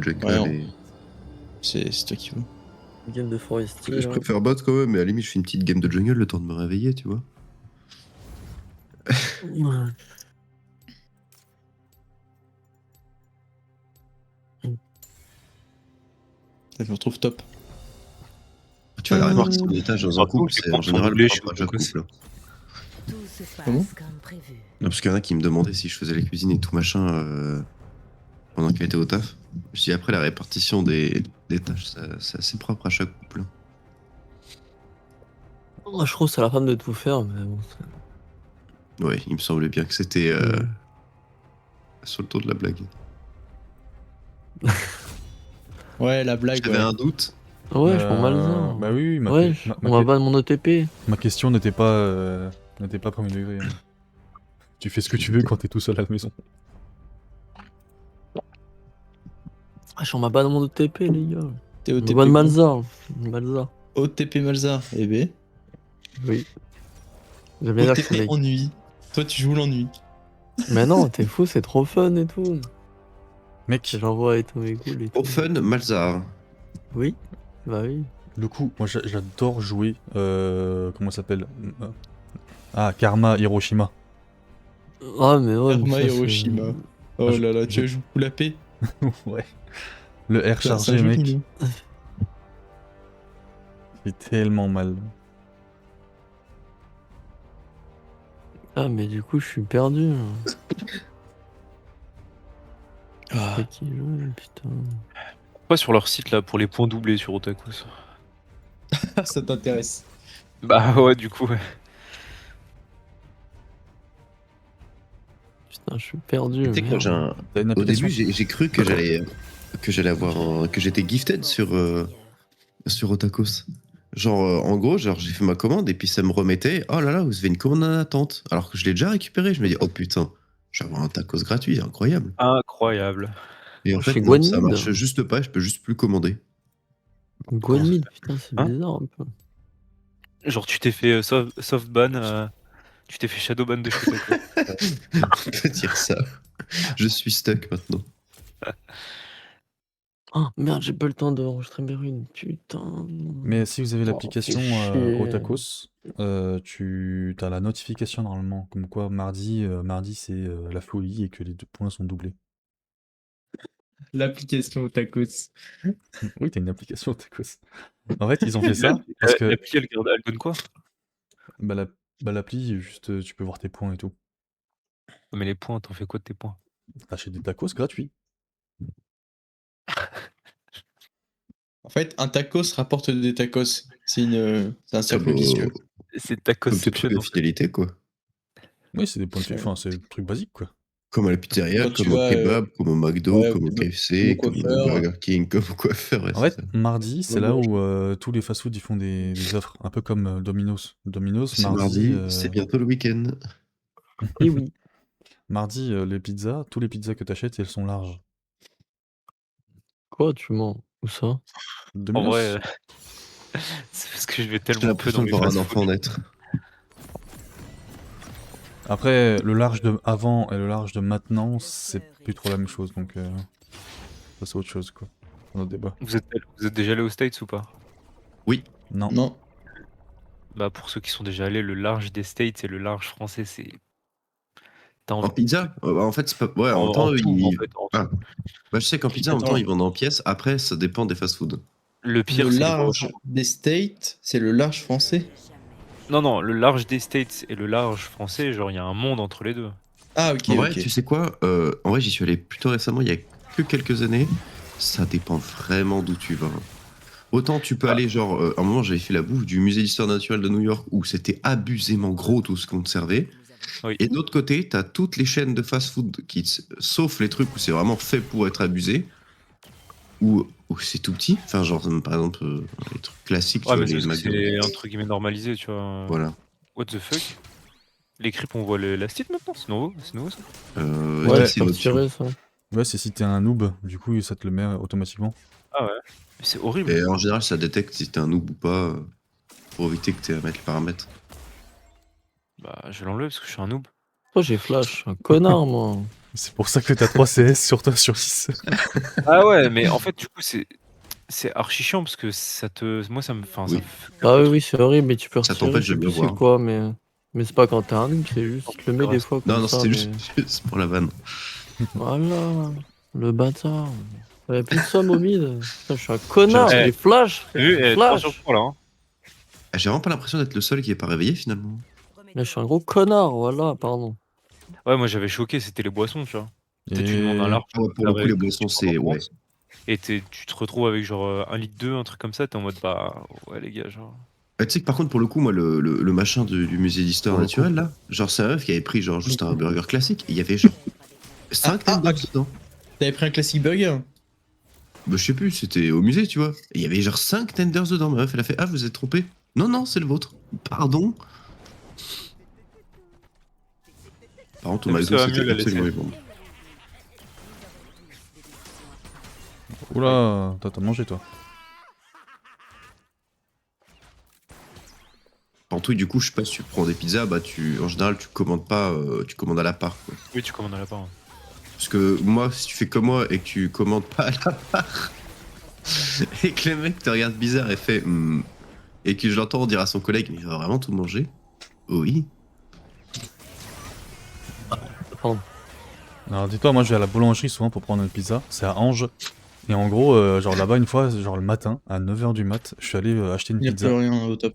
jungle Ouais, et... c'est toi qui veux. Game de forestier. Je là. préfère bot quand même, mais à la limite je fais une petite game de jungle le temps de me réveiller, tu vois. Ouais. Ça, je me retrouve top. Tu vas remarquer son étage dans un Par contre, couple, les c'est points en sont général doublés propre chez à chaque Otakos. couple. Tout se passe Comment comme prévu. Non, parce qu'il y en a qui me demandaient si je faisais la cuisine et tout machin pendant qu'elle était au taf. Je dis après la répartition des tâches, c'est assez propre à chaque couple. Moi, je trouve que c'est à la femme de tout faire, mais bon. Ouais, il me semblait bien que c'était Mm. sur le tour de la blague. Ouais, la blague. J'avais Ouais. un doute. Ouais, je prends mal ça. Bah oui, Ouais, on va pas de mon OTP. ma question n'était pas premier degré. Hein. Tu fais ce que tu veux quand t'es tout seul à la maison. Ah, je m'en bats dans mon OTP, les gars. T'es On OTP. va de Malzar. Malzar. OTP Malzar. Eh ben. Oui. J'aime bien dire que c'est OTP mec. ennui. Toi, tu joues l'ennui. Mais non, t'es fou, c'est trop fun et tout. Mec, J'envoie et tout, mais cool et tout. Au fun, Malzar. Oui. Bah oui. le coup, moi j'adore jouer. Comment ça s'appelle Ah, Karma Hiroshima. Ah, mais ouais. mais Karma ça, c'est- Hiroshima. Oh là là, tu joues la paix. Ouais. Le R C'est un chargé, jeu mec. mignon. C'est tellement mal. Ah, mais du coup, je suis perdu. Ah, C'est qui joue, putain. Pas sur leur site là pour les points doublés sur Otakos. ça t'intéresse. Bah ouais, du coup, ouais. Putain, je suis perdu. Tu sais que merde. j'ai un... T'as une Au application début, j'ai cru que j'allais avoir que j'étais gifted sur Otakos. Genre, en gros, genre, j'ai fait ma commande et puis ça me remettait, oh là là, vous avez une commande en attente. Alors que je l'ai déjà récupéré, je me dis, oh putain, je vais avoir un tacos gratuit, incroyable. Incroyable. Et en Chez fait, non, ça Guanmid. marche juste pas, je peux juste plus commander. Guanmid, putain, c'est Hein bizarre un peu. Genre, tu t'es fait soft ban, tu t'es fait shadow ban de chez Otakos. On peut dire ça. Je suis stuck maintenant. Ah merde, j'ai pas le temps d'enregistrer mes runes, putain. Mais si vous avez Oh, l'application fais chier. Otakos, tu as la notification normalement, comme quoi mardi c'est la folie et que les 2 points sont doublés. L'application Otakos. Oui, t'as une application Otakos. En fait, ils ont fait ça parce que L'appli, elle donne quoi? l'appli, juste tu peux voir tes points et tout. Mais les points, t'en fais quoi de tes points? T'achètes des tacos gratuits. En fait, un tacos rapporte des tacos. C'est un cercle vicieux. C'est Tacos Comme tes trucs de fidélité, quoi. Oui, c'est des points de Ouais. enfin, c'est des trucs basiques quoi. Comme à la pizzeria, Quand tu comme au vas, kebab, comme au McDo, ouais, comme au comme KFC, au comme au coiffeur. Burger King, comme au coiffeur. Ouais, En c'est fait, ça. mardi, c'est là où tous les fast-food ils font des offres, un peu comme Domino's. Domino's, C'est mardi, mardi, c'est bientôt le week-end. Et oui. mardi, les pizzas, tous les pizzas que t'achètes, elles sont larges. Quoi, tu mens? Où ça? En Domino's vrai, c'est parce que je vais J'ai tellement peu l'impression dans de les voir un fast-food. enfant naître. Après, le large de avant et le large de maintenant, c'est plus trop la même chose, donc ça c'est autre chose quoi. Un autre débat. Vous êtes déjà allé aux States ou pas? Oui. Non. Non. Bah pour ceux qui sont déjà allés, le large des States et le large français, c'est... T'as En envie... pizza en fait, c'est pas... Ouais, en En même temps, tout, ils... en fait, en tout. Ah. Bah, je sais qu'en pizza, en même temps, Attends. ils vendent en pièces. Après, ça dépend des fast-food. Le pire, Le c'est les large retours. des States, c'est le large français. Non, le large des States et le large français, genre il y a un monde entre les deux. Ah, ok, En vrai, ok. tu sais quoi En vrai, j'y suis allé plutôt récemment, il y a que quelques années. Ça dépend vraiment d'où tu vas. Autant tu peux aller, genre, à un moment, j'avais fait la bouffe du musée d'histoire naturelle de New York où c'était abusément gros tout ce qu'on te servait. Oui. Et de l'autre côté, t'as toutes les chaînes de fast-food, sauf les trucs où c'est vraiment fait pour être abusé, où c'est tout petit. Enfin, genre, par exemple, les trucs classiques, Ouais, tu mais vois, les c'est parce que McDo. c'est entre guillemets normalisé, tu vois. Voilà. What the fuck? Les creeps, on voit l'élastique maintenant? C'est nouveau ça? Ouais, c'est c'est une option. tiré ça. Ouais, c'est si t'es un noob, du coup ça te le met automatiquement. Ah ouais. Mais c'est horrible. Et en général, ça détecte si t'es un noob ou pas, pour éviter que t'aies à mettre les paramètres. Bah je vais l'enlever parce que je suis un noob. Oh, j'ai flash, un connard moi. C'est pour ça que t'as 3 CS sur toi sur 6. Ah ouais, mais en fait, du coup, c'est archi chiant parce que ça te. Moi, ça me. Enfin, ça Oui. me fait Ah le oui, truc. oui, c'est horrible, mais tu peux Ça retirer, t'empêche je de sais bien plus c'est voir. quoi, mais c'est pas quand t'es un ligne, c'est juste, je le mets des fois Non, comme non, ça, c'était mais juste pour la vanne. voilà, le bâtard. Il y a plus de somme au mid. Putain, je suis un connard, Eh, j'ai flash, T'as vu, frère, 3 sur flash. 3 là. Hein. Ah, j'ai vraiment pas l'impression d'être le seul qui est pas réveillé finalement. Là, je suis un gros connard, voilà, pardon. Ouais, moi j'avais choqué, c'était les boissons, tu vois. Tu sais, tu demandes un Et large, Ah ouais, pour le coup, les boissons, c'est. Ouais. et tu te retrouves avec genre 1 litre 2, un truc comme ça, t'es en mode bah ouais, les gars, genre. Tu sais que par contre, pour le coup, moi, le machin du musée d'histoire Pour le naturelle, là, genre, c'est un meuf qui avait pris genre juste un burger classique et il y avait genre 5 tenders dedans. T'avais pris un classique burger? Bah, je sais plus, c'était au musée, tu vois. Et il y avait genre 5 tenders dedans. Ma meuf, elle a fait ah, vous êtes trompé. Non, non, c'est le vôtre. Pardon. Par contre, au T'as vu, ça McDo, va mieux, c'était la absolument laisser. énorme. Oula, toi t'as mangé toi. En tout, du coup, je sais pas si tu prends des pizzas, bah, en général, tu commandes pas, tu commandes à la part, quoi. Oui, tu commandes à la part. Hein. Parce que moi, si tu fais comme moi et que tu commandes pas à la part, et que le mec te regarde bizarre et fait et que je l'entends dire à son collègue, mais il va vraiment tout manger? Oui. Pardon. Alors dis-toi, moi je vais à la boulangerie souvent pour prendre une pizza, c'est à Ange. Et en gros, genre là-bas une fois, genre le matin, à 9h du mat, je suis allé acheter une Il n'y a pizza. plus rien au top.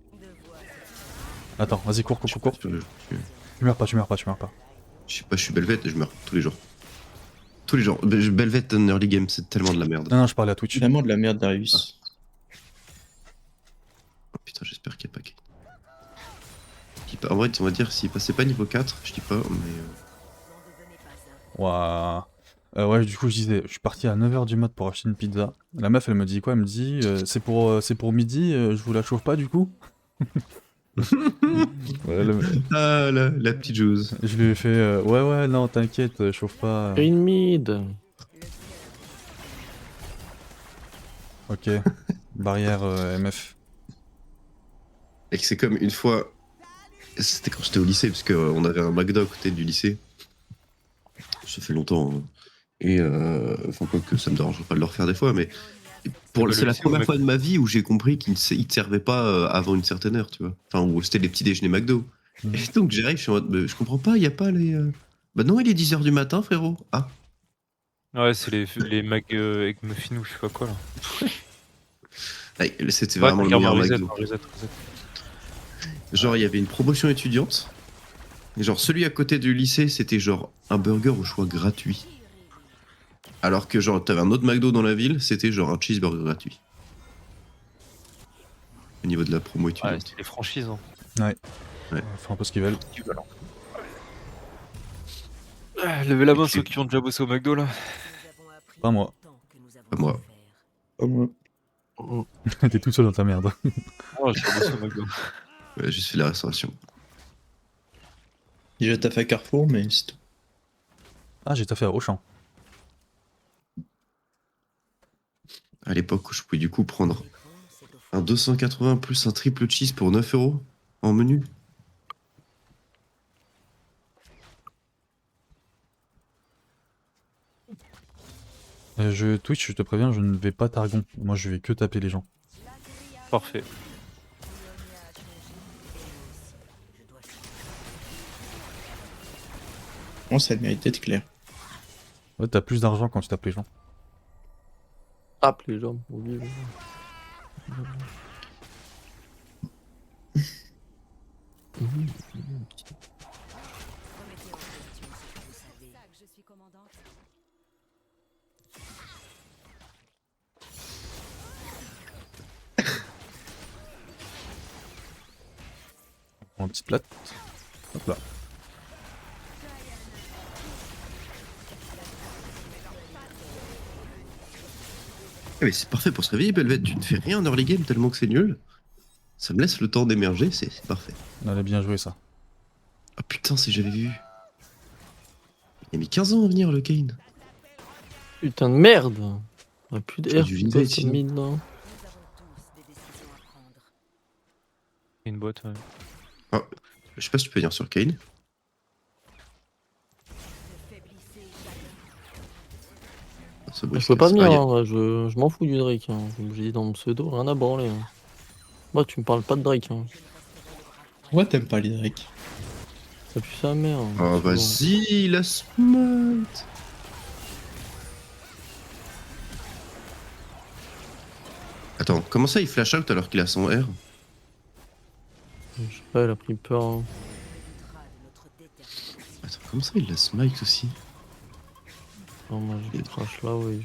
Attends, vas-y, cours. Je Tu meurs pas. sais pas, je suis Belvette et je meurs tous les jours. Tous les jours. Belvette en early game, c'est tellement de la merde. Non, je parlais à Twitch. Vraiment de la merde, Darius. Oh, putain, j'espère qu'il n'y a pas Kane. En vrai, on va dire, s'il passait pas niveau 4, je dis pas, mais. Ouah. Ouais, du coup, je disais, je suis parti à 9h du mat pour acheter une pizza. La meuf, elle me dit quoi? Elle me dit, c'est pour midi, je vous la chauffe pas du coup? Ouais, Ah, la petite joueuse. je lui ai fait, ouais, non, t'inquiète, chauffe pas. Green mid. Ok, barrière MF. Et que c'est comme une fois. C'était quand j'étais au lycée, parce qu'on avait un McDo à côté du lycée. Ça fait longtemps. Hein. Et enfin, quoi que ça me dérange pas de le refaire des fois, mais Le c'est la lycée au première Mc- fois de ma vie où j'ai compris qu'ils ne te servaient pas avant une certaine heure, tu vois. Enfin, où c'était les petits déjeuners McDo. Mm. Et donc j'arrive, je suis en mode, je comprends pas, il y a pas les. Bah non, il est 10h du matin, frérot. Ah. Ouais, c'est les Mag avec Muffin ou je sais pas quoi là. Ouais, c'était Ouais, vraiment le t'as meilleur reset, McDo. reset. Genre, il y avait une promotion étudiante. Et genre, celui à côté du lycée, c'était genre un burger au choix gratuit. Alors que genre, t'avais un autre McDo dans la ville, c'était genre un cheeseburger gratuit. Au niveau de la promo Ouais, étudiante. c'est les franchises. Hein. Font un peu ce qu'ils veulent. Levez la main Et puis- ceux qui ont déjà bossé au McDo là. Pas moi. Pas moi. Pas moi. T'es tout seul dans ta merde. Oh, j'ai bossé au McDo. Ouais, juste fait la restauration. Déjà, t'as fait Carrefour, mais c'est tout. Ah, j'ai taffé à Auchan. À l'époque où je pouvais du coup prendre un 280 plus un triple cheese pour 9 € en menu. Twitch, je te préviens, je ne vais pas targon. Moi, je vais que taper les gens. Parfait. Bon, ça mérite d'être clair. Ouais, t'as plus d'argent quand tu tapes les gens. Tape les jambes. Oui, oui. On prend une petite plate. Hop là. Ah, mais c'est parfait pour se réveiller, Belvette. Tu ne fais rien en early game tellement que c'est nul. Ça me laisse le temps d'émerger, c'est parfait. On a bien joué ça. Ah putain, si j'avais vu. Il a mis 15 ans à venir, le Kane. Putain de merde. On a plus J'aurais d'air. dû Putain, viser, ce sinon. mid là. Une boîte, ouais. Je sais pas si tu peux venir sur Kane. Ça Je brise peux pas les- venir, Ah, y a- hein, moi, je m'en fous du Drake. Hein. Comme j'ai dit dans mon pseudo, rien à branler. Hein. Moi, tu me parles pas de Drake. Hein. Pourquoi t'aimes pas les Drake? Ça pue sa mère. Hein. Oh, C'est bon. vas-y, la smite. Attends, comment ça il flash out alors qu'il a son R? Je sais pas, elle a pris peur. Hein. Attends, comment ça il la smite aussi? Non, moi, j'ai crash là, ouais.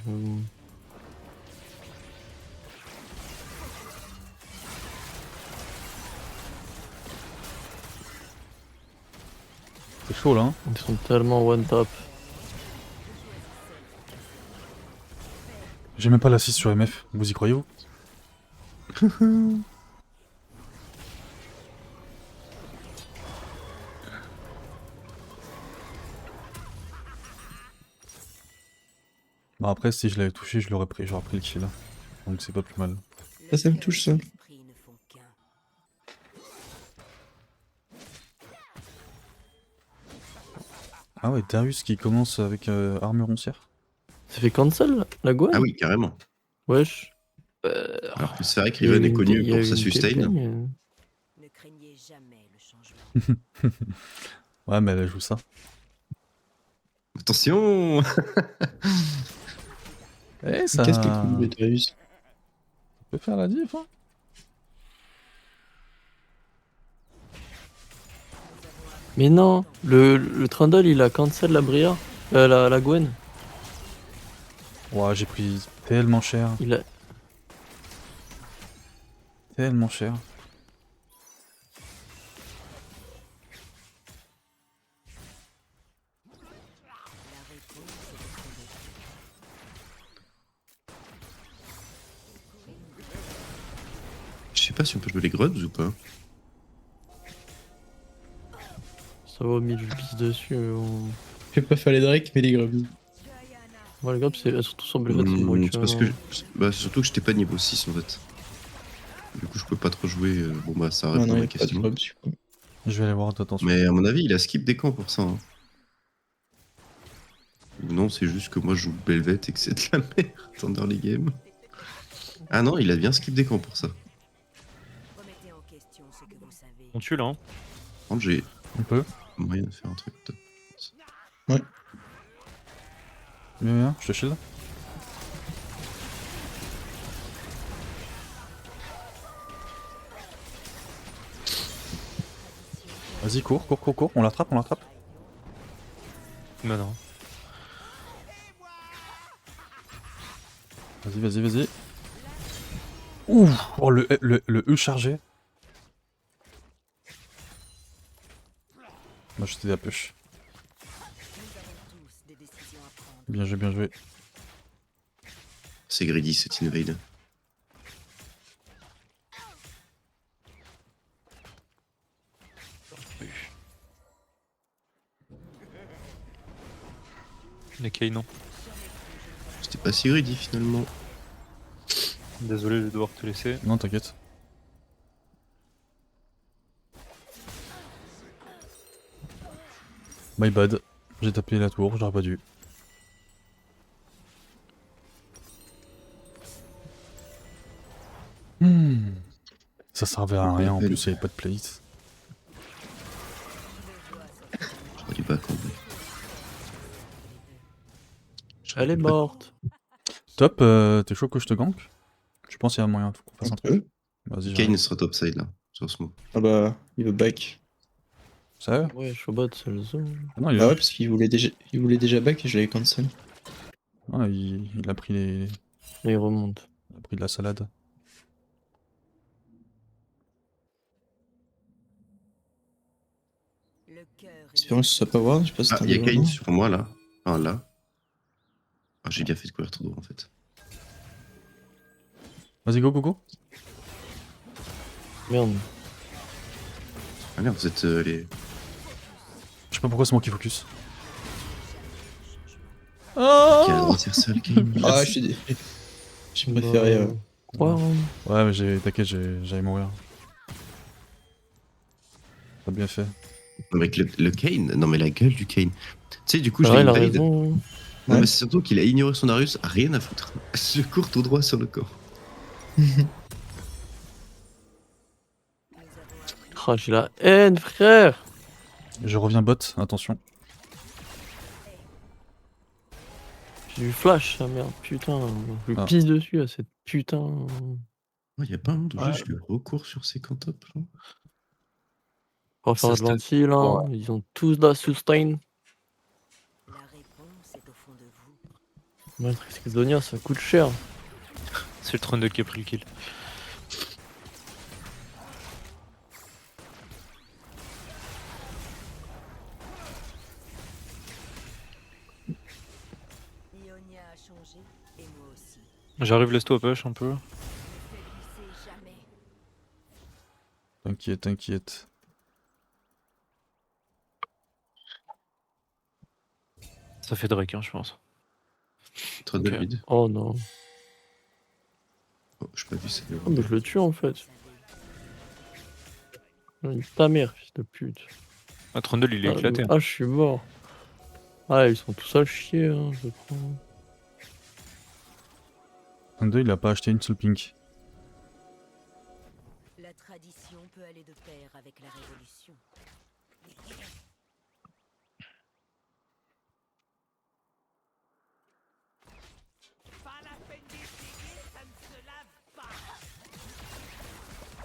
C'est chaud là. Hein. Ils sont tellement one tap. J'ai même pas l'assist sur MF. Vous y croyez-vous? Bah après, si je l'avais touché, je l'aurais pris. J'aurais pris le kill. Donc c'est pas plus mal. Ça me touche ça. Ah ouais, Darius qui commence avec armure roncière. Ça fait cancel la Gwen? Ah oui, carrément. Wesh. Alors que c'est vrai que Il y a Riven eu est une- connu il y a pour eu sa une sustain. TP, Ne craignez jamais le changement. Ouais, mais elle joue ça. Attention. Eh, ça Qu'est-ce qui est cool, le Darius? peut faire la diff, hein. Mais non, le Trundle il a cancel la Briar, la Gwen. Ouah, j'ai pris tellement cher. Il a... Tellement cher. Je sais pas si on peut jouer les grubs ou pas. Ça va au milieu, je pisse dessus. Mais bon. Je vais pas faire les Drake, mais les Grubs. Moi, le gars, c'est surtout sur Belfast, c'est moi C'est parce que bah, surtout que j'étais pas niveau 6 en fait. Du coup je peux pas trop jouer. Bon bah ça Non, répond non, à il la a pas de question. Grubs du coup. Je vais aller voir, attention. Mais à mon avis il a skip des camps pour ça. Hein. Ou non c'est juste que moi je joue Belvet et que c'est de la merde en early game. Ah non il a bien skip des camps pour ça. Remettez en question ce que vous savez. On tue là, hein. Par contre j'ai On peut. moyen de faire un truc. Viens, viens, je te shield. Vas-y, cours, cours, cours, cours. On l'attrape, on l'attrape. Non, non. Vas-y, vas-y, vas-y. Ouh, oh, le E chargé. Moi, j'étais la push. Tous des décisions à prendre. Bien joué, bien joué. C'est greedy cet invade. Les Kay, non. C'était pas si greedy finalement. Désolé de devoir te laisser. Non, t'inquiète. My bad. J'ai tapé la tour, j'aurais pas dû. Ça servait à rien, en plus il y avait pas de plate. J'aurais dû back en vrai. Elle est morte. Top, t'es chaud que je te gank? Je pense qu'il y a moyen qu'on fasse un truc. Vas-y, Kane sera topside là, sur ce mot. Ah bah, il veut back. Sérieux? Ouais, Shobot, c'est le zone. Non, il Ah a, ouais, parce qu'il voulait déjà back et je l'avais cancel. non, il a pris les... Là, il remonte. Il a pris de la salade. Le cœur est Espérons que ce soit pas Ward, je sais pas si Ah, c'est un il y a développement. Kane sur moi là. Ah là. Ah, j'ai bien fait de courir tout droit en fait. Vas-y, go, go, go. Merde. Ah merde, vous êtes les. Je sais pas pourquoi c'est moi qui focus. Quel droit tire seul, Kane. Ah, je suis dé... J'ai préféré... Quoi, hein. Ouais, mais t'inquiète, j'allais mourir. T'as bien fait. Non, mais le Kane, non mais la gueule du Kane. Tu sais, du coup, C'est je vrai, l'ai il a invade. raison. Non, Ouais. mais c'est surtout qu'il a ignoré son Darius, rien à foutre. Je cours tout droit sur le corps. Ah, j'ai la haine, frère. Je reviens bot, attention. J'ai du flash, sa merde, putain. Je lui Ah. pisse dessus à cette putain. Il y a pas un monde où Ouais. juste je recours sur ces cantops. Genre. On va faire Ça, de l'anti là. Ouais. Ils ont tous de la sustain. La réponse est au fond de vous. Matrix Exonia, ça coûte cher. C'est le Trundle qui a pris le kill. Ionia a changé, et moi aussi. J'arrive laisse-toi push un peu. Ne faiblissez jamais. T'inquiète, t'inquiète. Ça fait Drake, hein, je pense. Très Ok. David. Oh non. Oh, j'ai pas vu ça. Oh, mais je le tue en fait. Ta mère, fils de pute. Ah, Trundle il est éclaté. Ah, je suis mort. Ah, ils sont tous à chier, hein, je crois. Un deux, il a pas acheté une seule pink. La tradition peut aller de pair avec la révolution.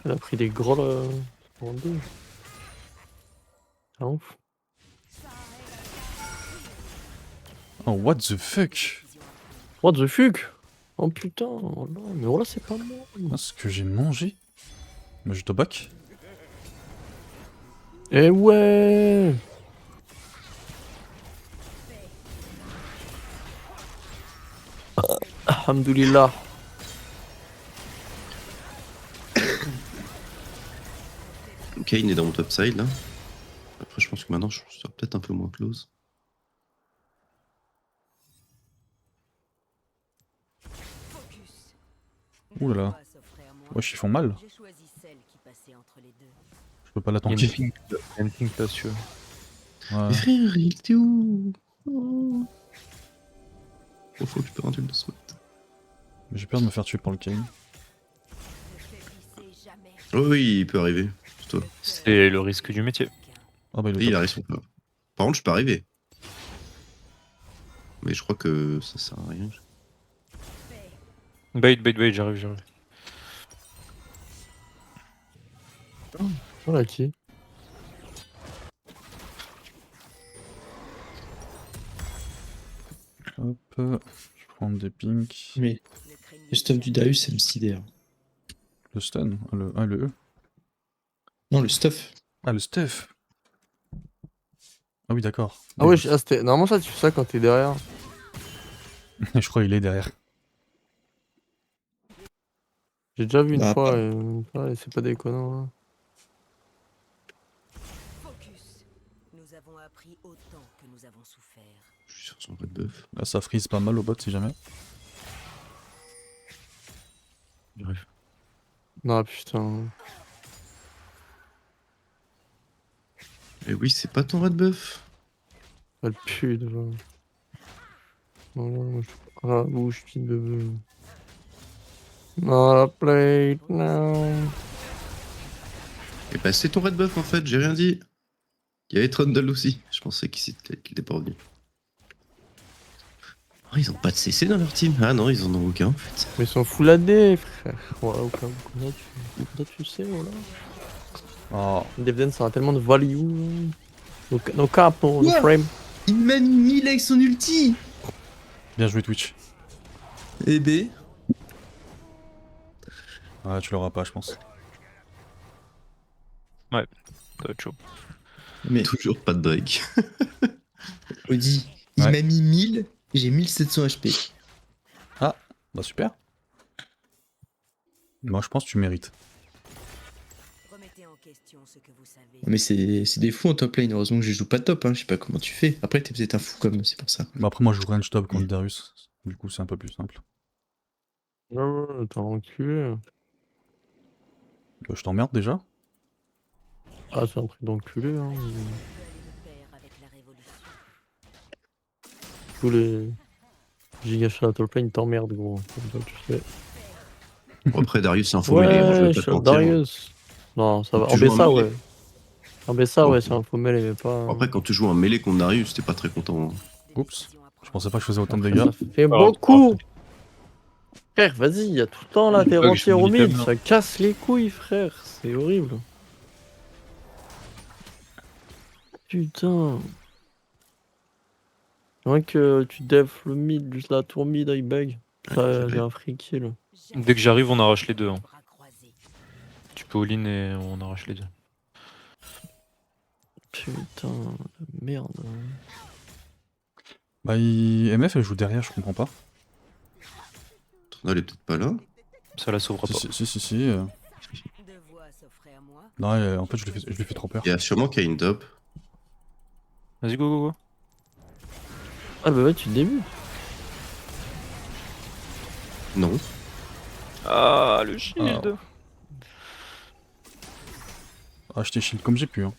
Elle a pris des gros en deux. C'est ouf. Oh, what the fuck? What the fuck? Oh putain, oh là, mais voilà, c'est pas moi. Ah, ce que j'ai mangé? Mais je te back. Eh ouais. Alhamdoulilah. Kane est dans mon top side là. Après, je pense que maintenant je serai peut-être un peu moins close. Focus. Ouh là là. Grâce aux frères Moir, Wesh, ils font mal. j'ai choisi celle qui passait entre les deux. Je peux pas la Il y a une tanker. pink, il y a une pink là, si tu veux. Ouais. Mais frère, il était où? Oh, faut que je peux un duel de SWAT. Mais j'ai peur de me faire tuer par le Kane. Ne faiblissez jamais. Oh oui, il peut arriver. C'est toi. C'est le risque du métier. Ah bah il est Oui, il top. arrive son pas. Par contre, je peux arriver. Mais je crois que ça sert à rien. Bait, bait, bait, j'arrive. Voilà qui. Hop, je prends des pinks. Mais Ne craignez le stuff du jamais. Darius, ça me sidère. Le stun, le E. Non, le stuff. Ah, le stuff. Ah oui, d'accord. Ah ouais, c'était... normalement ça tu fais ça quand t'es derrière. Je crois qu'il est derrière. J'ai déjà vu une Bah, fois et c'est pas déconnant. Hein. Focus. Nous avons appris autant que nous avons souffert. Je suis sur son red buff. Là, ça freeze pas mal au bot si jamais. J'arrive. Non putain. Et oui, c'est pas ton red buff. Elle pue devant. Voilà, je... Ah, bouge, petite bébé. Non, la plate, non. Et bah, c'est ton red buff en fait, j'ai rien dit. Il y avait Trundle aussi. Je pensais qu'il était pas revenu. Oh, ils ont pas de CC dans leur team. Ah non, ils en ont aucun en fait. Mais ils sont full AD, frère. Voilà, au cas où, comme ça, tu sais, voilà. Oh, Devden, ça a tellement de value. No cap, no Quoi frame. Il m'a mis avec son ulti. bien joué Twitch. Eh ben. Ouais, tu l'auras pas, je pense. Ça va être chaud. Mais Toujours pas de Drake. Audi, il Ouais. m'a mis 1000, j'ai 1700 HP. Bah super. Moi, je pense que tu mérites. Remettez en question ce que vous savez. Mais c'est des fous en top lane, heureusement que je joue pas top, hein. Je sais pas comment tu fais. Après, t'es peut-être un fou comme, c'est pour ça. Bah après, moi, je joue range top contre Darius. Du coup, c'est un peu plus simple. Ouais, t'es enculé. Je t'emmerde déjà. Ah, c'est un truc d'enculé, hein. Peut aller de pair avec la révolution. Tous les... Giga Shadow Plane t'emmerde, gros. Comme ça, tu sais. Bon, après, Darius, c'est un faux mêlé, hein, je vais Ouais, pas te mentir. Darius. Non, ça va. Tu En joues en BSA, mêlée. ouais. En BSA, ouais, Ok. c'est un faux mêlé, mais pas. Après, quand tu joues en mêlée contre Darius, t'es pas très content. Hein. Oups. Je pensais pas que je faisais autant de Après, dégâts. ça fait Alors, beaucoup. Frère, vas-y, y a tout le temps la terre bug, entière j'ai au mis mid. item, Ça casse les couilles, frère. C'est horrible. Putain. Rien que tu def le mid, juste la tour mid, il bug. ça J'ai fait. un free kill. Dès que j'arrive, on arrache les deux. Hein. Bras croisés. Tu peux all-in et on arrache les deux. Putain, de merde. Bah, MF, elle joue derrière, je comprends pas. Trundle est peut-être pas là. Ça la sauvera pas. Si. Deux voix s'offraient à moi. Non, en fait, je lui fais trop peur. Il y a sûrement qu'il y a une top. Vas-y, go, go, go. Ah bah ouais, tu débutes. Non. Ah, le shield. Ah, je t'ai shield comme j'ai pu. Hein.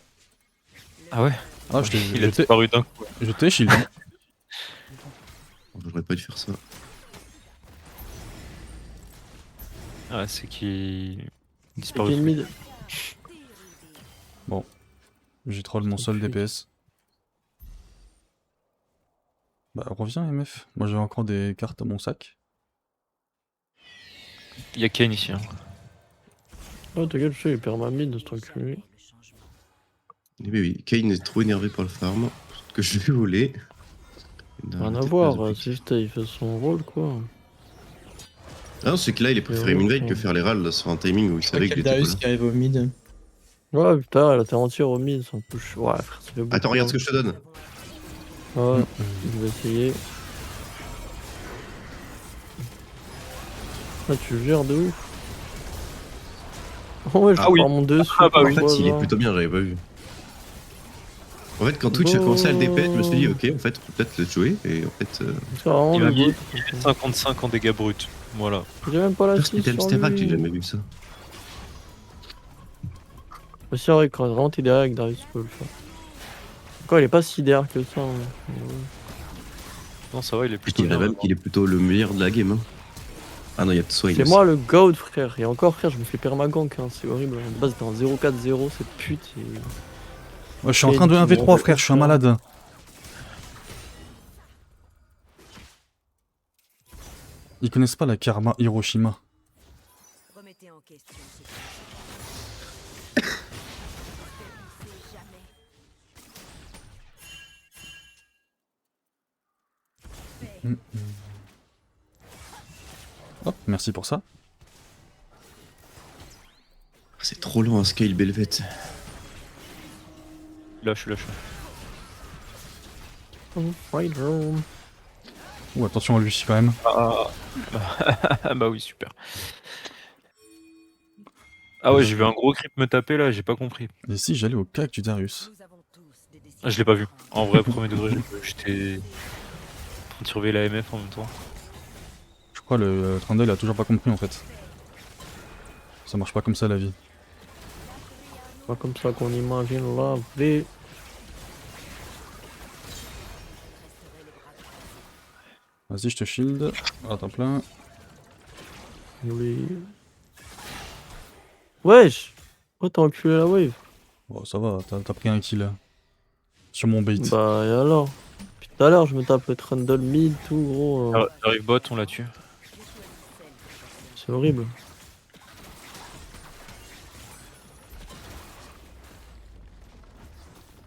Ah ouais. Ah, Il a disparu d'un coup. je t'ai shield. Hein. J'aurais pas dû faire ça. Ah, c'est qu'il J'ai disparu. une mid. J'ai troll mon seul DPS. Bah, reviens, MF. Moi, j'ai encore des cartes à mon sac. Il y a Kane ici. Hein. Oh, t'inquiète, je sais, il perd ma mid, cet enculé. Eh oui, oui. Kane est trop énervé par le farm. Que je vais voler. Rien à voir, c'est juste il fait son rôle, quoi. Ah non, c'est que là, il est préféré Ouais, Minvade ouais. que faire les ralls là, sur un timing où il Je crois savait qu'il qu'il y a était pas Darius là. qui arrive au mid. Ouais, putain, la terre entière au mid, c'est un peu chaud. Ouais, frère, ça fait beaucoup. Attends, regarde ce que je te donne. Ouais, je vais essayer. Ah, tu gères de ouf. Oh ouais, je Ah oui. prends mon dessus. Ah bah En oui. fait, il est voilà. plutôt bien, j'avais pas vu. En fait, quand Twitch a commencé à le DP, je me suis dit, ok, en fait, on peut peut-être le jouer. Et en fait, C'est vraiment Il m'a le mis bot. 55 en dégâts bruts. Voilà. J'ai même pas la parce que 6 t'aimes sur Sterak, j'ai lui. jamais vu ça. Mais c'est vrai, quand vraiment t'es derrière avec Darius, tu peux le faire. Encore, il est pas si derrière que ça. Hein. Non, ça va, il est Je plutôt dirais bien. même qu'il est plutôt le meilleur de la game. Hein. Ah non, il y a Swain. C'est aussi. moi le goat, frère. Et encore, frère, je me fais permagank. Hein. C'est horrible. De base, c'était en 0-4-0, cette pute. Et... Ouais, je suis en train de 1v3, frère, je suis un malade. Ils connaissent pas la Karma Hiroshima. Remettez en question ce que Hop, merci pour ça. C'est trop long à scale Belvet. Lâche. Ouh, attention à lui quand même. Ah bah oui, super. Ah ouais, j'ai vu un gros creep me taper là, j'ai pas compris. Et si j'allais au cac du Darius? nous avons tous des décisions. Ah, je l'ai pas vu. En vrai, premier degré, j'étais en train de surveiller la MF en même temps. Je crois le Trundle a toujours pas compris en fait. Ça marche pas comme ça la vie. Pas comme ça qu'on imagine la vie. Vas-y, je te shield. Attends plein. Oui. Wesh! Oh, t'as enculé la wave. Bon, ça va, t'as pris un kill sur mon bait. Bah, et alors? Puis tout à l'heure, je me tape le Trundle mid, tout gros. J'arrive bot, on l'a tué. C'est horrible.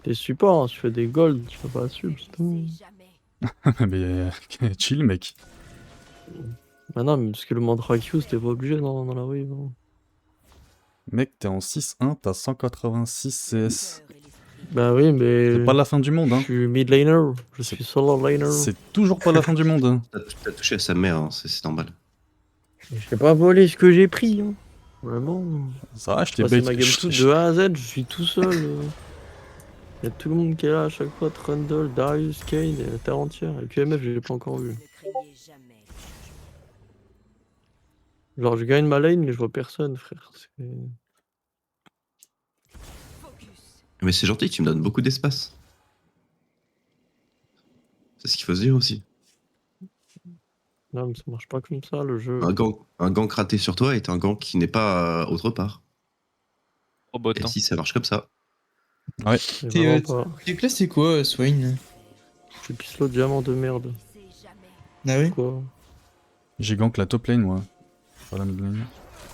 T'es support, hein, tu fais des golds, tu fais pas sub, c'est tout. Jamais. Mais chill mec. Bah non, mais parce que le mantra Q, c'était pas obligé dans la wave. Hein. Mec, t'es en 6-1, t'as 186 CS. Bah oui, mais. C'est pas la fin du monde, Je hein. suis mid laner, je suis solo laner. C'est toujours pas la fin du monde. Hein. T'as touché à sa mère, hein, c'est normal. Je t'ai pas volé ce que j'ai pris. Hein. Vraiment. Ça va, je t'ai Bah, c'est bait. ma game tout de A à Z, je suis tout seul. Y a tout le monde qui est là à chaque fois, Trundle, Darius, Kane, et la terre entière. Et QMF, je l'ai pas encore vu. Ne craignez jamais. Genre, je gagne ma lane, mais je vois personne, frère. Focus. Mais c'est gentil, tu me donnes beaucoup d'espace. C'est ce qu'il faut se dire aussi. Non, mais ça marche pas comme ça le jeu. Un gank raté sur toi est un gank qui n'est pas autre part. Oh bot. Et Hein. si ça marche comme ça. C'est T'es vraiment pas. t'es classé quoi, Swain? Je suis pislo diamant de merde. Ah ouais? Quoi? J'ai gank la top lane, moi. Pas la mid lane.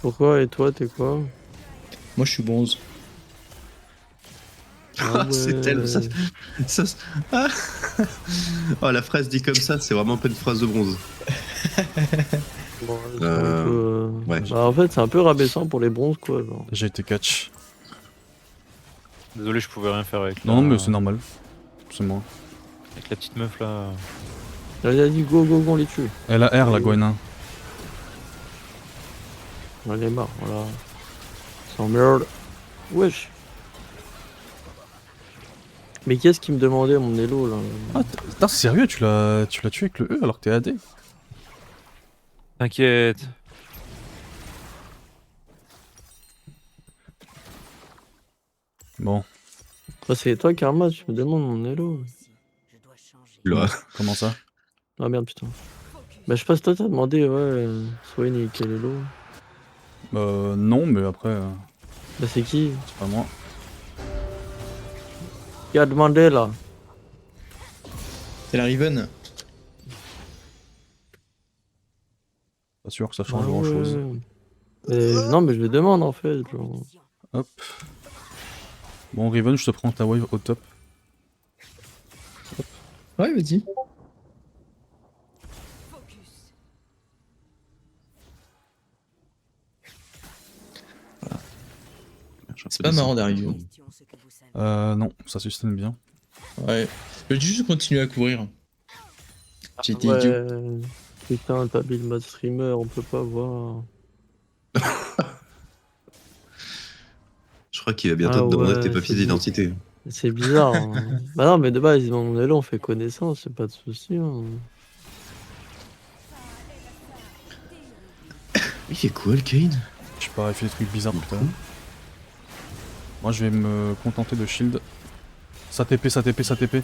Pourquoi? Et toi, t'es quoi? Moi je suis bronze. Ah C'est ouais. tellement ça. Ah. Oh, la phrase dit comme ça, c'est vraiment pas une phrase de bronze. Bon, c'est un peu, ouais. Bah, en fait, c'est un peu rabaissant pour les bronzes, quoi. Genre. J'ai été catch. Désolé, je pouvais rien faire avec. Non, mais c'est normal. C'est moi. Avec la petite meuf là. Elle a dit go, go, go, on les tue. Elle a R, la Gwenna. On est marre, voilà. Sans merde. Wesh. Mais qu'est-ce qui me demandait mon elo là? Ah, putain, sérieux, tu l'as tué avec le E alors que t'es AD? T'inquiète. Bon, Bah, c'est toi, Karma, tu me demandes mon elo. Je dois changer. Là. comment ça? Ah merde, putain. Bah, je sais pas si toi t'as demandé, ouais, Swain et quel elo? Non, mais après, Bah, c'est qui? c'est pas moi. Qui a demandé là? C'est la Riven. Pas sûr que ça change Ah grand chose. ouais. Non, mais je le demande en fait. Genre. Hop. Bon, Riven, je te prends ta wave au top. Ouais, vas-y. C'est pas marrant d'arriver. Question, ce que vous savez. Non, ça sustain bien. Ouais. Je vais juste continuer à courir. J'ai été Ouais. idiot. Putain, t'as build mode streamer, on peut pas voir. Je crois qu'il va bientôt Ah te demander ouais, tes papiers c'est d'identité. C'est bizarre. Hein. Bah non, mais de base, mon elo, on fait connaissance, c'est pas de soucis. Hein. Il fait quoi le Kane? Je sais pas, il fait des trucs bizarres putain. Moi, je vais me contenter de shield. Ça TP, ça TP, ça TP.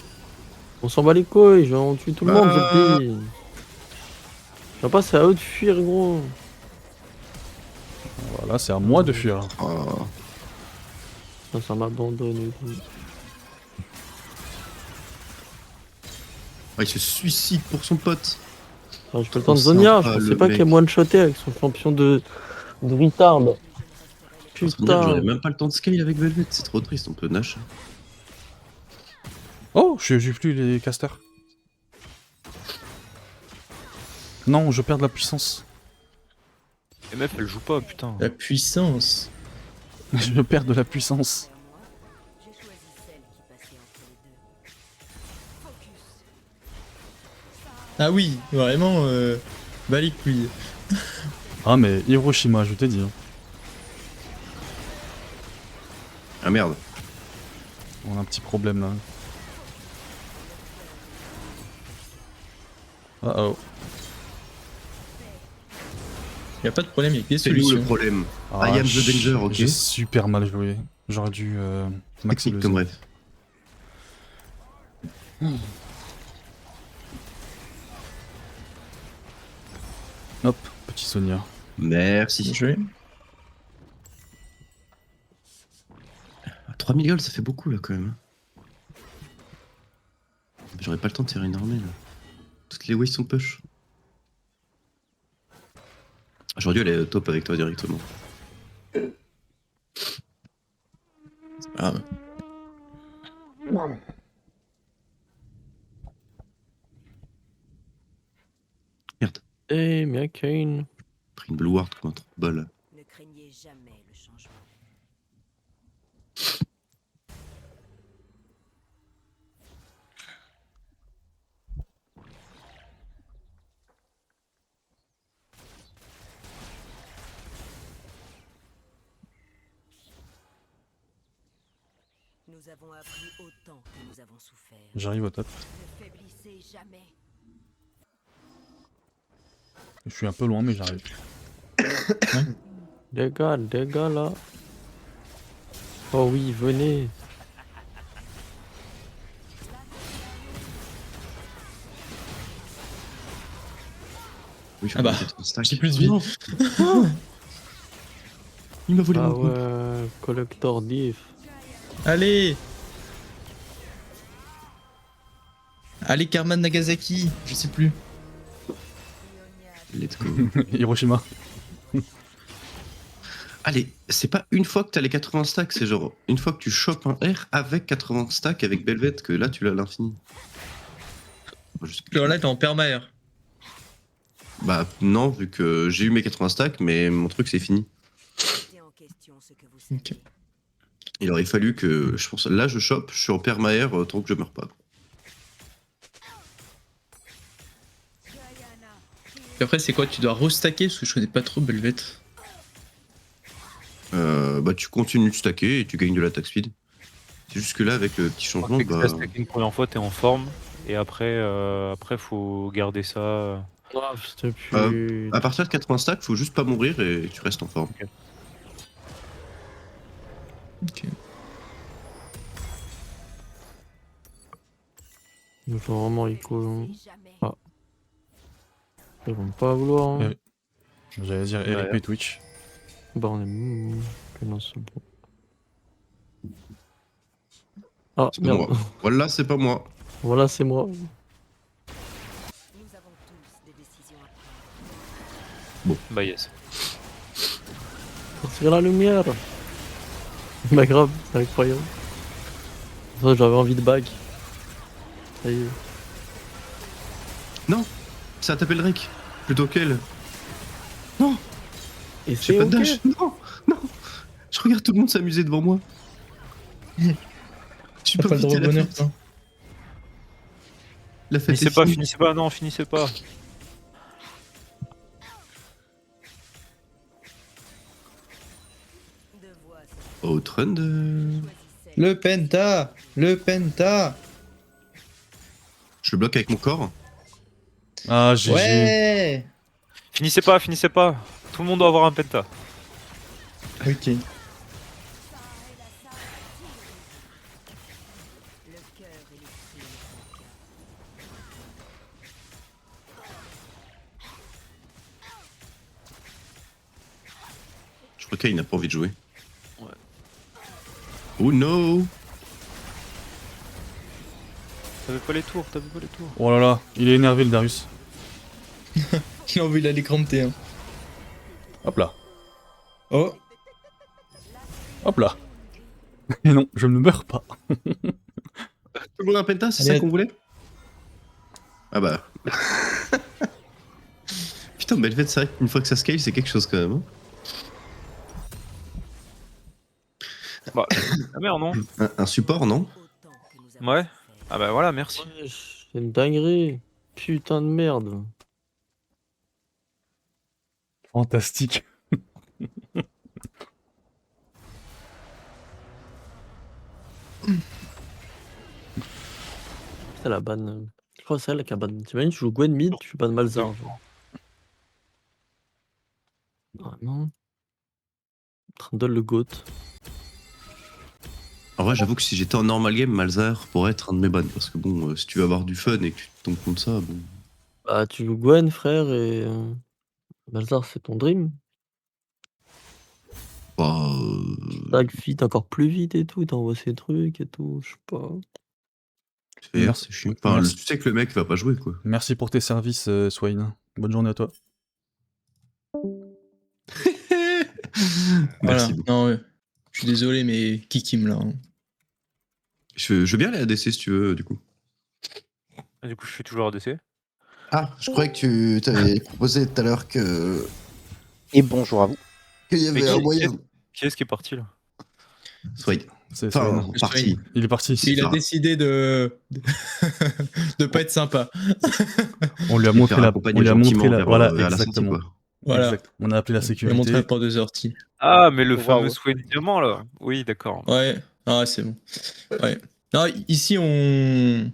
On s'en bat les couilles, on tue tout le monde, Ah. je te dis. Je sais pas, c'est à eux de fuir, gros. Voilà, c'est à moi de fuir. Oh. Ça m'abandonne et tout. Ah, il se suicide pour son pote. Enfin, je peux le temps de Trop Zonia, je sympa, pensais le pas mec. qu'elle me one-shotait avec son champion de retard. Putain. J'aurais Putain. même pas le temps de scale avec Velvet, c'est trop triste, on peut nash. Oh, j'ai plus les casters. Non, je perds de la puissance. Les meufs, elles jouent pas, putain. La puissance. Je perds de la puissance. J'ai choisi celle qui passait entre les deux. Focus. Ah oui, vraiment, bah les couilles. Ah, mais Hiroshima, je t'ai dit. Hein. Ah merde. On a un petit problème là. Ah oh. Y'a pas de problème, y'a que des C'est nous le solutions. problème. Ah, I am the danger, ok. J'ai super mal joué. J'aurais dû maxi Technique le comme Z. rêve. Hop, petit Sonia. Merci. Bien joué. 3000 gold, ça fait beaucoup là quand même. J'aurais pas le temps de tirer une armée là. Toutes les ways sont push. J'aurais dû aller top avec toi directement. C'est pas grave. Merde, Eh, mais Kane. pris une blue ward comme un trou de balle. Ne craignez jamais le changement. Nous avons appris autant que nous avons souffert. J'arrive au top. Ne faiblissez jamais. Je suis un peu loin, mais j'arrive. Dégâts là. Oh oui, venez. Oui, je Ah bah, prends 80 stacks. j'ai plus de vie. Non. Il m'a volé Ah mon coup. ouais, collector diff. Allez. Allez, Karma de Nagasaki. Je sais plus. Let's go. Hiroshima. Allez, c'est pas une fois que t'as les 80 stacks, c'est genre une fois que tu chopes un R avec 80 stacks avec Belvet que là tu l'as à l'infini. Alors là, t'es en perma-air. Bah non, vu que j'ai eu mes 80 stacks, mais mon truc c'est fini. Mettez en question ce que vous savez. Ok. Il aurait fallu que, je pense, là je chope, je suis en perma-air tant que je meurs pas. Et après, c'est quoi? Tu dois restacker parce que je connais pas trop Belvet. Bah tu continues de stacker et tu gagnes de l'attaque speed. C'est juste que là avec le petit changement, Dès que bah... t'as stacké une première fois, t'es en forme. Et après, faut garder ça. Ah, c'était plus. À partir de 80 stacks, faut juste pas mourir et tu restes en forme. Ok. Ils sont vraiment icônes. Jamais. Ah. Ils vont pas vouloir. Hein. J'allais dire Ouais. RIP Twitch. Bah, on est mou. Ok, non, c'est bon. Ah, C'est pas merde. moi. Voilà, c'est pas moi. Voilà, c'est moi. Nous avons tous des décisions à prendre. Bah yes. Sortir la lumière. Bah grave, c'est incroyable. Ça, j'avais envie de bague. Ça y est. Ça a tapé le rec. Plutôt qu'elle. Et J'ai c'est pas ok. de dash. Non, non. Je regarde tout le monde s'amuser devant moi. Je suis T'as pas le droit au invité à la bonheur, fête. toi. La fête Finissez est pas, finie. finissez pas, non, finissez pas. Deux voix Oh, Trund. choisissent celle Le penta. Le penta. Je le bloque avec mon corps. Ah, GG. Ouais. Finissez pas, finissez pas. Tout le monde doit avoir un penta. Ok. le cœur et l'esprit ne sont qu'un. Je crois qu'il n'a pas envie de jouer. Ouais. Oh no. T'avais pas les tours, t'avais pas les tours. Oh là là, il est énervé le Darius. Il a envie d'aller cramper. Hein. Hop là. Oh. Hop là. Et non, je ne meurs pas. Tout le monde a un penta, c'est Allez, ça qu'on voulait? Ah bah. Putain, Belvet, c'est vrai qu'une fois que ça scale, c'est quelque chose quand même. Hein. Bah, la merde, non? Un support, non? Autant que nous avons Ouais. souffert. Ah bah voilà, merci. Wesh, c'est une dinguerie. Putain de merde. Fantastique. C'est la banne. Je crois que c'est elle qui a ban. T'imagines, tu joues Gwen mid, tu bannes Malzahar. genre. Ah non. Trundle le GOAT. En vrai, j'avoue que si j'étais en normal game, Malzahar pourrait être un de mes bans. Parce que bon, si tu veux avoir du fun et que tu tombes contre ça, bon. Bah, tu joues Gwen, frère, et. Malzahar, c'est ton dream. Bah, Tag fit encore plus vite et tout, t'envoies ses trucs et tout, je sais pas. c'est chiant. Enfin, Merci. tu sais que le mec va pas jouer, quoi. Merci pour tes services, Swain. Bonne journée à toi. Voilà. Merci beaucoup. Non, ouais. Je suis désolé, mais Kikim là. Hein. Je veux bien aller à ADC si tu veux, du coup. Et du coup, je suis toujours ADC. Ah, je croyais que tu t'avais proposé tout à l'heure que Et bonjour à vous. qu'il y Mais avait un qui- moyen. Qui est-ce qui est parti là? Soit. C'est Enfin, Swain. parti. Il est parti. Il a ça. décidé de de pas être sympa. On lui a Et montré faire la. accompagner On lui a montré gentiment la. vers, Voilà, vers la sortie, exactement. quoi. Voilà. Exact. On a appelé la Je vais montrer sécurité. la porte de sortie. Ah, mais le Wow. fameux Swain Diamant là. Oui, d'accord. Ouais. Ah, c'est bon. Ouais. Non, ici on.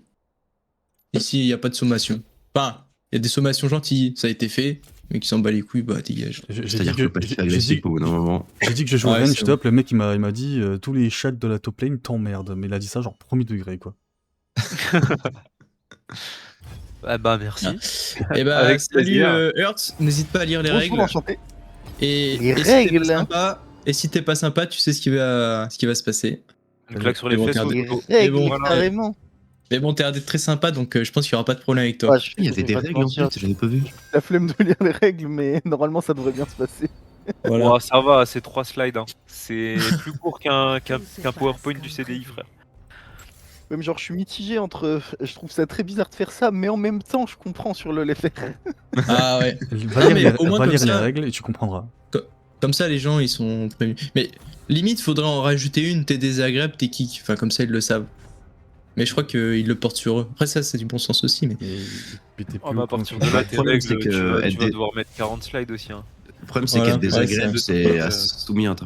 Ici, il n'y a pas de sommation. Enfin, il y a des sommations gentilles. Ça a été fait. Mais qui s'en bat les couilles, bah dégage. J'ai dit C'est-à-dire que le que. passif J'ai agressif, dit- au bout d'un moment. j'ai dit que je jouais Ouais, range c'est top, le mec il m'a dit tous les chats de la top lane t'emmerdent, mais il a dit ça genre premier degré quoi. Ah bah merci. Et bah, Avec salut plaisir. Hertz, n'hésite pas à lire les Bonjour, règles. enchanté. Et, Les et si t'es règles. pas sympa, et si t'es pas sympa, tu sais ce qui va se passer. Une claque sur Mais les bon, fesses. regardez. Les Toto. règles, bon, voilà. carrément. Mais bon, t'as l'air d'être très sympa, donc je pense qu'il y aura pas de problème avec toi. Ouais, Il y avait des vais pas te règles en mentir, fait, j'avais pas vu. La flemme de lire les règles, mais normalement ça devrait bien se passer. Voilà. Oh, ça va, c'est 3 slides. Hein. C'est plus court qu'un PowerPoint du CDI, frère. Même genre, je suis mitigé entre. Je trouve ça très bizarre de faire ça, mais en même temps, je comprends sur le faire. Ah ouais. Va Non, lire, mais les, au moins va comme lire les ça- règles et tu comprendras. Comme ça, les gens, ils sont prévenus. Mais limite, faudrait en rajouter une, t'es désagréable, t'es kick. Enfin, comme ça, ils le savent. Mais je crois qu'ils le portent sur eux. Après, ça, c'est du bon sens aussi, mais... Et puis t'es Oh, plus mais au à partir courant. de là, Le tes problème, règles, c'est que tu vas elle dé- devoir mettre 40 slides aussi. Hein. Le problème, c'est Voilà. qu'être Ouais, désagréable, c'est- c'est soumis à